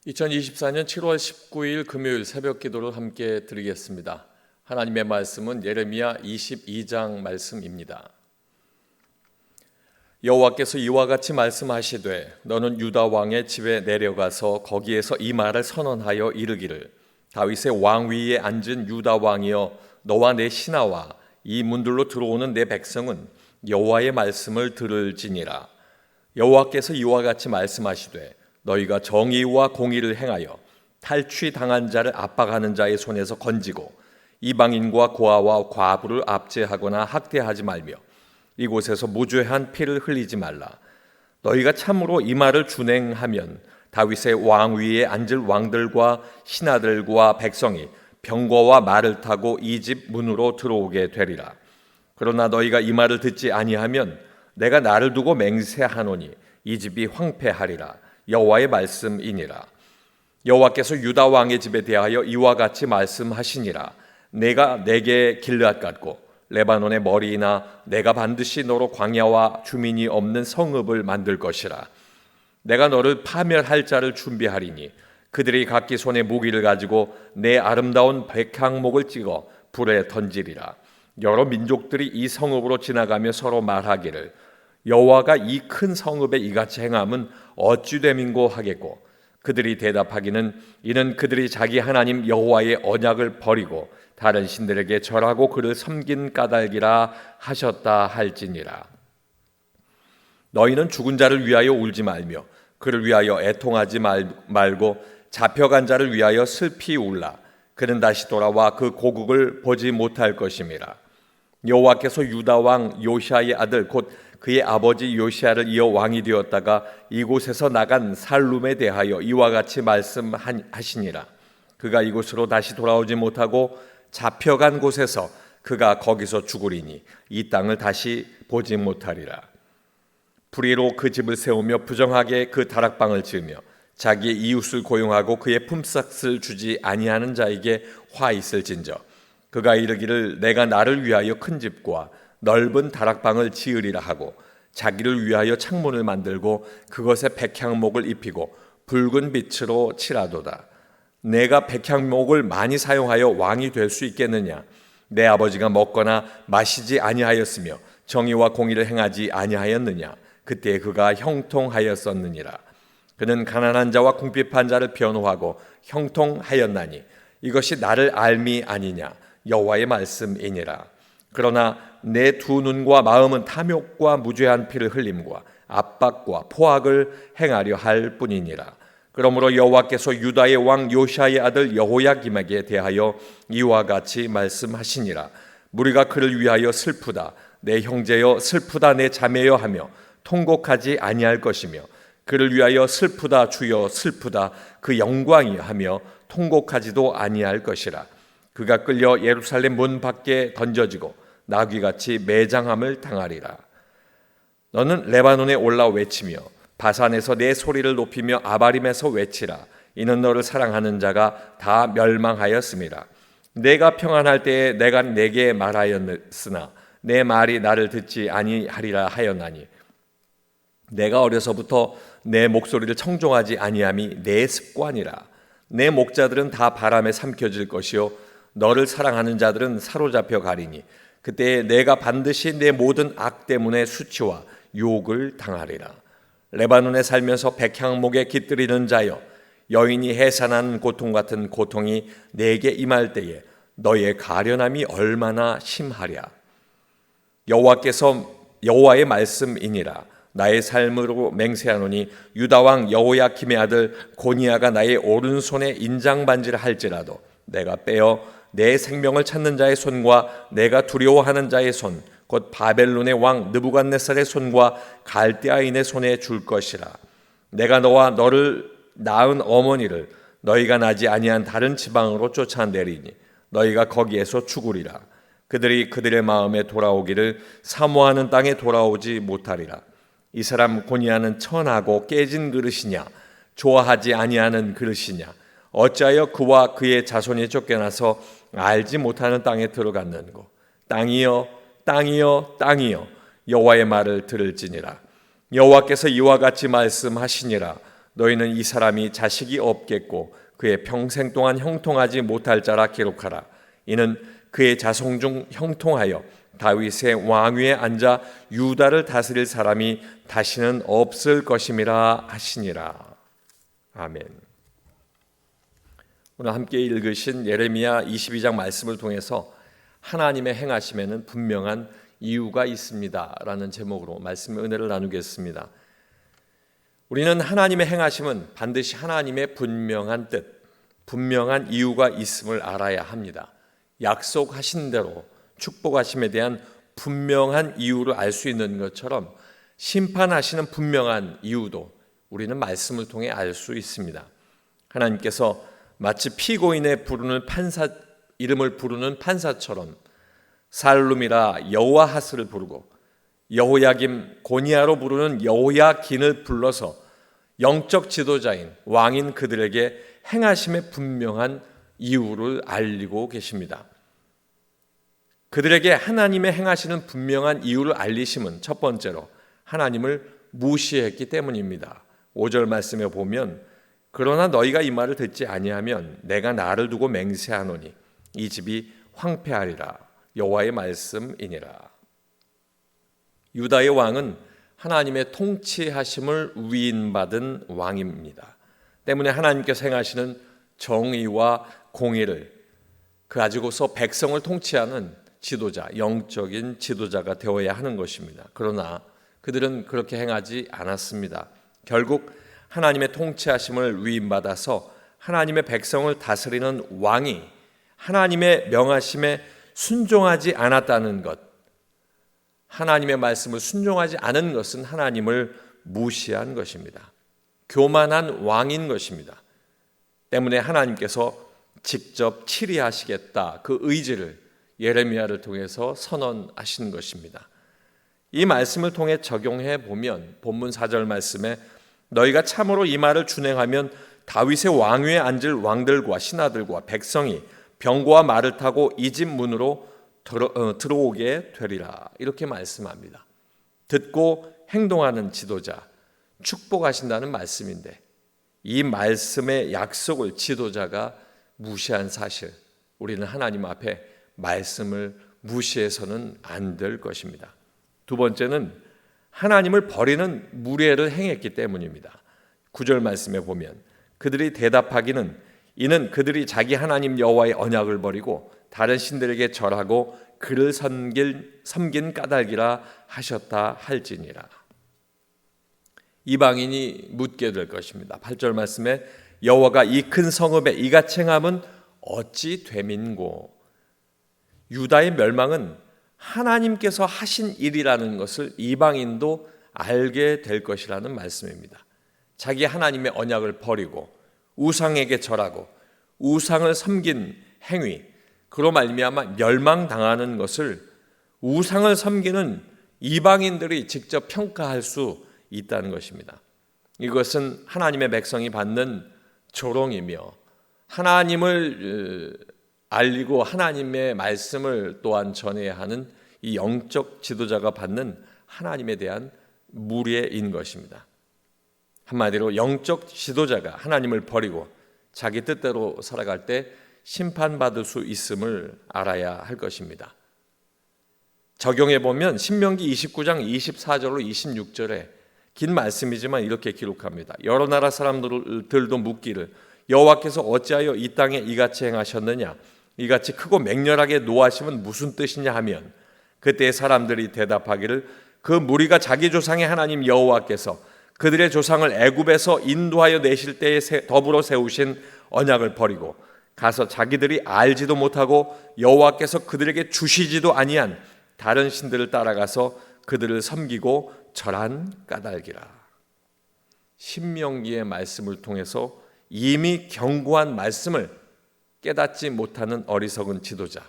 2024년 7월 19일 금요일 새벽 기도를 함께 드리겠습니다. 하나님의 말씀은 예레미야 22장 말씀입니다. 여호와께서 이와 같이 말씀하시되 너는 유다 왕의 집에 내려가서 거기에서 이 말을 선언하여 이르기를 다윗의 왕위에 앉은 유다 왕이여 너와 내 신하와 이 문들로 들어오는 내 백성은 여호와의 말씀을 들을지니라. 여호와께서 이와 같이 말씀하시되 너희가 정의와 공의를 행하여 탈취당한 자를 압박하는 자의 손에서 건지고 이방인과 고아와 과부를 압제하거나 학대하지 말며 이곳에서 무죄한 피를 흘리지 말라. 너희가 참으로 이 말을 준행하면 다윗의 왕위에 앉을 왕들과 신하들과 백성이 병거와 말을 타고 이 집 문으로 들어오게 되리라. 그러나 너희가 이 말을 듣지 아니하면 내가 나를 두고 맹세하노니 이 집이 황폐하리라. 여호와의 말씀이니라. 여호와께서 유다 왕의 집에 대하여 이와 같이 말씀하시니라. 내가 내게 길앗 같고 레바논의 머리이나 내가 반드시 너로 광야와 주민이 없는 성읍을 만들 것이라. 내가 너를 파멸할 자를 준비하리니 그들이 각기 손에 무기를 가지고 내 아름다운 백향목을 찍어 불에 던지리라. 여러 민족들이 이 성읍으로 지나가며 서로 말하기를 여호와가 이 큰 성읍에 이같이 행함은 어찌 됨인고 하겠고 그들이 대답하기는 이는 그들이 자기 하나님 여호와의 언약을 버리고 다른 신들에게 절하고 그를 섬긴 까닭이라 하셨다 할지니라. 너희는 죽은 자를 위하여 울지 말며 그를 위하여 애통하지 말고 잡혀간 자를 위하여 슬피 울라. 그는 다시 돌아와 그 고국을 보지 못할 것임이라. 여호와께서 유다 왕 요시아의 아들 곧 그의 아버지 요시아를 이어 왕이 되었다가 이곳에서 나간 살룸에 대하여 이와 같이 말씀하시니라. 그가 이곳으로 다시 돌아오지 못하고 잡혀간 곳에서 그가 거기서 죽으리니 이 땅을 다시 보지 못하리라. 불의로 그 집을 세우며 부정하게 그 다락방을 지으며 자기의 이웃을 고용하고 그의 품삯을 주지 아니하는 자에게 화 있을진저 그가 이르기를 내가 나를 위하여 큰 집과 넓은 다락방을 지으리라 하고 자기를 위하여 창문을 만들고 그것에 백향목을 입히고 붉은 빛으로 칠하도다. 내가 백향목을 많이 사용하여 왕이 될 수 있겠느냐? 내 아버지가 먹거나 마시지 아니하였으며 정의와 공의를 행하지 아니하였느냐? 그때 그가 형통하였었느니라. 그는 가난한 자와 궁핍한 자를 변호하고 형통하였나니 이것이 나를 알미 아니냐? 여호와의 말씀이니라. 그러나 내 두 눈과 마음은 탐욕과 무죄한 피를 흘림과 압박과 포악을 행하려 할 뿐이니라. 그러므로 여호와께서 유다의 왕 요시아의 아들 여호야김에게 대하여 이와 같이 말씀하시니라. 무리가 그를 위하여 슬프다. 내 형제여 슬프다. 내 자매여 하며 통곡하지 아니할 것이며 그를 위하여 슬프다 주여 슬프다 그 영광이 하며 통곡하지도 아니할 것이라. 그가 끌려 예루살렘 문 밖에 던져지고 나귀같이 매장함을 당하리라. 너는 레바논에 올라 외치며 바산에서 내 소리를 높이며 아바림에서 외치라. 이는 너를 사랑하는 자가 다 멸망하였음이라. 내가 평안할 때에 내가 내게 말하였으나 내 말이 나를 듣지 아니하리라 하였나니 내가 어려서부터 내 목소리를 청종하지 아니함이 내 습관이라. 내 목자들은 다 바람에 삼켜질 것이요 너를 사랑하는 자들은 사로잡혀 가리니 그때 내가 반드시 내 모든 악 때문에 수치와 욕을 당하리라. 레바논에 살면서 백향목에 깃들이는 자여 여인이 해산한 고통 같은 고통이 내게 임할 때에 너의 가련함이 얼마나 심하랴. 여호와의 말씀이니라. 나의 삶으로 맹세하노니 유다 왕 여호야김의 아들 고니야가 나의 오른손에 인장반지를 할지라도 내가 빼어 내 생명을 찾는 자의 손과 내가 두려워하는 자의 손 곧 바벨론의 왕 느부갓네살의 손과 갈대아인의 손에 줄 것이라. 내가 너와 너를 낳은 어머니를 너희가 나지 아니한 다른 지방으로 쫓아내리니 너희가 거기에서 죽으리라. 그들이 그들의 마음에 돌아오기를 사모하는 땅에 돌아오지 못하리라. 이 사람 고니야는 천하고 깨진 그릇이냐 좋아하지 아니하는 그릇이냐 어찌하여 그와 그의 자손이 쫓겨나서 알지 못하는 땅에 들어갔는고. 땅이여 땅이여 땅이여 여호와의 말을 들을지니라. 여호와께서 이와 같이 말씀하시니라. 너희는 이 사람이 자식이 없겠고 그의 평생 동안 형통하지 못할 자라 기록하라. 이는 그의 자손 중 형통하여 다윗의 왕위에 앉아 유다를 다스릴 사람이 다시는 없을 것임이라 하시니라. 아멘. 오늘 함께 읽으신 예레미야 22장 말씀을 통해서 하나님의 행하심에는 분명한 이유가 있습니다 라는 제목으로 말씀의 은혜를 나누겠습니다. 우리는 하나님의 행하심은 반드시 하나님의 분명한 뜻, 분명한 이유가 있음을 알아야 합니다. 약속하신 대로 축복하심에 대한 분명한 이유를 알 수 있는 것처럼 심판하시는 분명한 이유도 우리는 말씀을 통해 알 수 있습니다. 하나님께서 마치 피고인의 이름을 부르는 판사처럼 살룸이라 여호아하스를 부르고 여호야김 고니아로 부르는 여호야긴을 불러서 영적 지도자인 왕인 그들에게 행하심의 분명한 이유를 알리고 계십니다. 그들에게 하나님의 행하시는 분명한 이유를 알리심은 첫 번째로 하나님을 무시했기 때문입니다. 5절 말씀에 보면 그러나 너희가 이 말을 듣지 아니하면 내가 나를 두고 맹세하노니 이 집이 황폐하리라. 여호와의 말씀이니라. 유다의 왕은 하나님의 통치하심을 위임받은 왕입니다. 때문에 하나님께서 행하시는 정의와 공의를 가지고서 백성을 통치하는 지도자, 영적인 지도자가 되어야 하는 것입니다. 그러나 그들은 그렇게 행하지 않았습니다. 결국 하나님의 통치하심을 위임받아서 하나님의 백성을 다스리는 왕이 하나님의 명하심에 순종하지 않았다는 것, 하나님의 말씀을 순종하지 않은 것은 하나님을 무시한 것입니다. 교만한 왕인 것입니다. 때문에 하나님께서 직접 치리하시겠다 그 의지를 예레미야를 통해서 선언하신 것입니다. 이 말씀을 통해 적용해 보면 본문 4절 말씀에 너희가 참으로 이 말을 준행하면 다윗의 왕위에 앉을 왕들과 신하들과 백성이 병거와 말을 타고 이 집 문으로 들어오게 되리라. 이렇게 말씀합니다. 듣고 행동하는 지도자, 축복하신다는 말씀인데 이 말씀의 약속을 지도자가 무시한 사실, 우리는 하나님 앞에 말씀을 무시해서는 안 될 것입니다. 두 번째는 하나님을 버리는 무례를 행했기 때문입니다. 9절 말씀에 보면 그들이 대답하기는 이는 그들이 자기 하나님 여호와의 언약을 버리고 다른 신들에게 절하고 그를 섬긴 까닭이라 하셨다 할지니라. 이방인이 묻게 될 것입니다. 8절 말씀에 여호와가 이 큰 성읍에 이같이 행함은 어찌 됨인고. 유다의 멸망은 하나님께서 하신 일이라는 것을 이방인도 알게 될 것이라는 말씀입니다. 자기 하나님의 언약을 버리고 우상에게 절하고 우상을 섬긴 행위, 그로 말미암아 멸망당하는 것을 우상을 섬기는 이방인들이 직접 평가할 수 있다는 것입니다. 이것은 하나님의 백성이 받는 조롱이며 하나님을 알리고 하나님의 말씀을 또한 전해야 하는 이 영적 지도자가 받는 하나님에 대한 무례인 것입니다. 한마디로 영적 지도자가 하나님을 버리고 자기 뜻대로 살아갈 때 심판받을 수 있음을 알아야 할 것입니다. 적용해 보면 신명기 29장 24절로 26절에 긴 말씀이지만 이렇게 기록합니다. 여러 나라 사람들도 묻기를 여호와께서 어찌하여 이 땅에 이같이 행하셨느냐, 이같이 크고 맹렬하게 노하심은 무슨 뜻이냐 하면 그때 사람들이 대답하기를 그 무리가 자기 조상의 하나님 여호와께서 그들의 조상을 애굽에서 인도하여 내실 때에 더불어 세우신 언약을 버리고 가서 자기들이 알지도 못하고 여호와께서 그들에게 주시지도 아니한 다른 신들을 따라가서 그들을 섬기고 절한 까닭이라. 신명기의 말씀을 통해서 이미 경고한 말씀을 깨닫지 못하는 어리석은 지도자,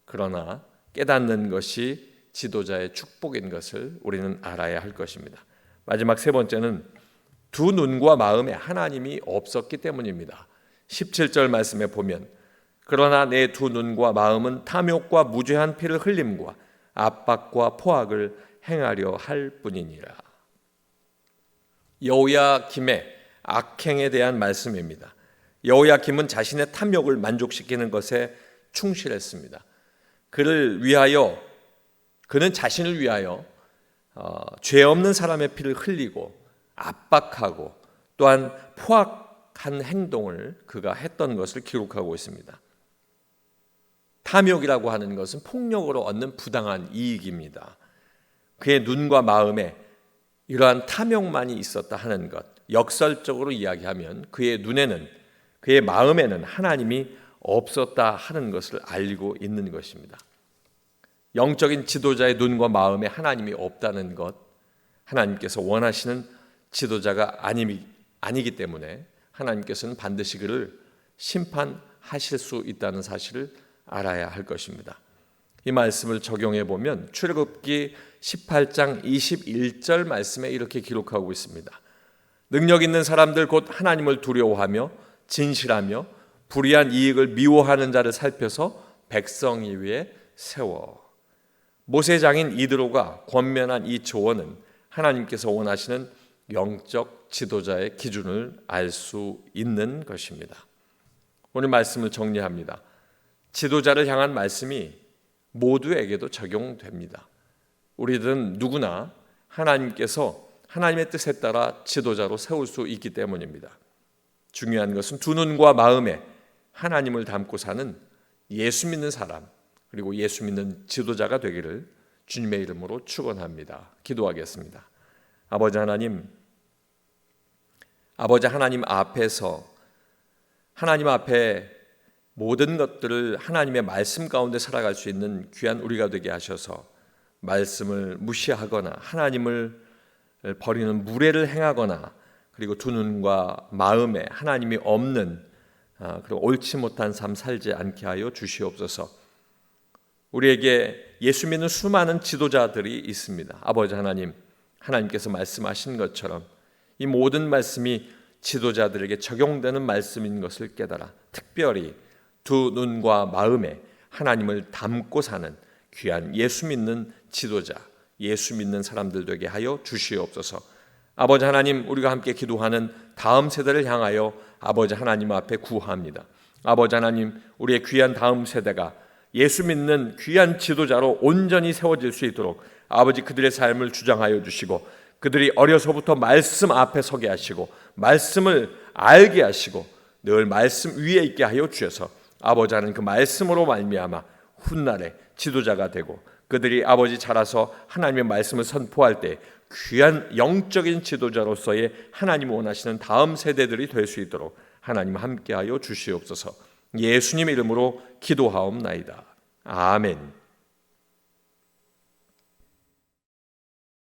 그러나 깨닫는 것이 지도자의 축복인 것을 우리는 알아야 할 것입니다. 마지막 세 번째는 두 눈과 마음에 하나님이 없었기 때문입니다. 17절 말씀에 보면 그러나 내 두 눈과 마음은 탐욕과 무죄한 피를 흘림과 압박과 포악을 행하려 할 뿐이니라. 여호야김의 악행에 대한 말씀입니다. 여호야김은 자신의 탐욕을 만족시키는 것에 충실했습니다. 그는 자신을 위하여 죄 없는 사람의 피를 흘리고 압박하고 또한 포악한 행동을 그가 했던 것을 기록하고 있습니다. 탐욕이라고 하는 것은 폭력으로 얻는 부당한 이익입니다. 그의 눈과 마음에 이러한 탐욕만이 있었다 하는 것, 역설적으로 이야기하면 그의 눈에는, 그의 마음에는 하나님이 없었다 하는 것을 알고 있는 것입니다. 영적인 지도자의 눈과 마음에 하나님이 없다는 것, 하나님께서 원하시는 지도자가 아니기 때문에 하나님께서는 반드시 그를 심판하실 수 있다는 사실을 알아야 할 것입니다. 이 말씀을 적용해 보면 출애굽기 18장 21절 말씀에 이렇게 기록하고 있습니다. 능력 있는 사람들 곧 하나님을 두려워하며 진실하며 불의한 이익을 미워하는 자를 살펴서 백성 위에 세워. 모세장인 이드로가 권면한 이 조언은 하나님께서 원하시는 영적 지도자의 기준을 알 수 있는 것입니다. 오늘 말씀을 정리합니다. 지도자를 향한 말씀이 모두에게도 적용됩니다. 우리들은 누구나 하나님께서 하나님의 뜻에 따라 지도자로 세울 수 있기 때문입니다. 중요한 것은 두 눈과 마음에 하나님을 담고 사는 예수 믿는 사람, 그리고 예수 믿는 지도자가 되기를 주님의 이름으로 축원합니다. 기도하겠습니다. 아버지 하나님 앞에서 하나님 앞에 모든 것들을 하나님의 말씀 가운데 살아갈 수 있는 귀한 우리가 되게 하셔서 말씀을 무시하거나 하나님을 버리는 무례를 행하거나 그리고 두 눈과 마음에 하나님이 없는 그리고 옳지 못한 삶 살지 않게 하여 주시옵소서. 우리에게 예수 믿는 수많은 지도자들이 있습니다. 아버지 하나님, 하나님께서 말씀하신 것처럼 이 모든 말씀이 지도자들에게 적용되는 말씀인 것을 깨달아 특별히 두 눈과 마음에 하나님을 담고 사는 귀한 예수 믿는 지도자, 예수 믿는 사람들 되게 하여 주시옵소서. 아버지 하나님, 우리가 함께 기도하는 다음 세대를 향하여 아버지 하나님 앞에 구합니다. 아버지 하나님, 우리의 귀한 다음 세대가 예수 믿는 귀한 지도자로 온전히 세워질 수 있도록 아버지 그들의 삶을 주장하여 주시고 그들이 어려서부터 말씀 앞에 서게 하시고 말씀을 알게 하시고 늘 말씀 위에 있게 하여 주셔서 아버지 하나님 그 말씀으로 말미암아 훗날에 지도자가 되고 그들이 아버지 자라서 하나님의 말씀을 선포할 때 귀한 영적인 지도자로서의 하나님 원하시는 다음 세대들이 될 수 있도록 하나님 함께하여 주시옵소서. 예수님 이름으로 기도하옵나이다. 아멘.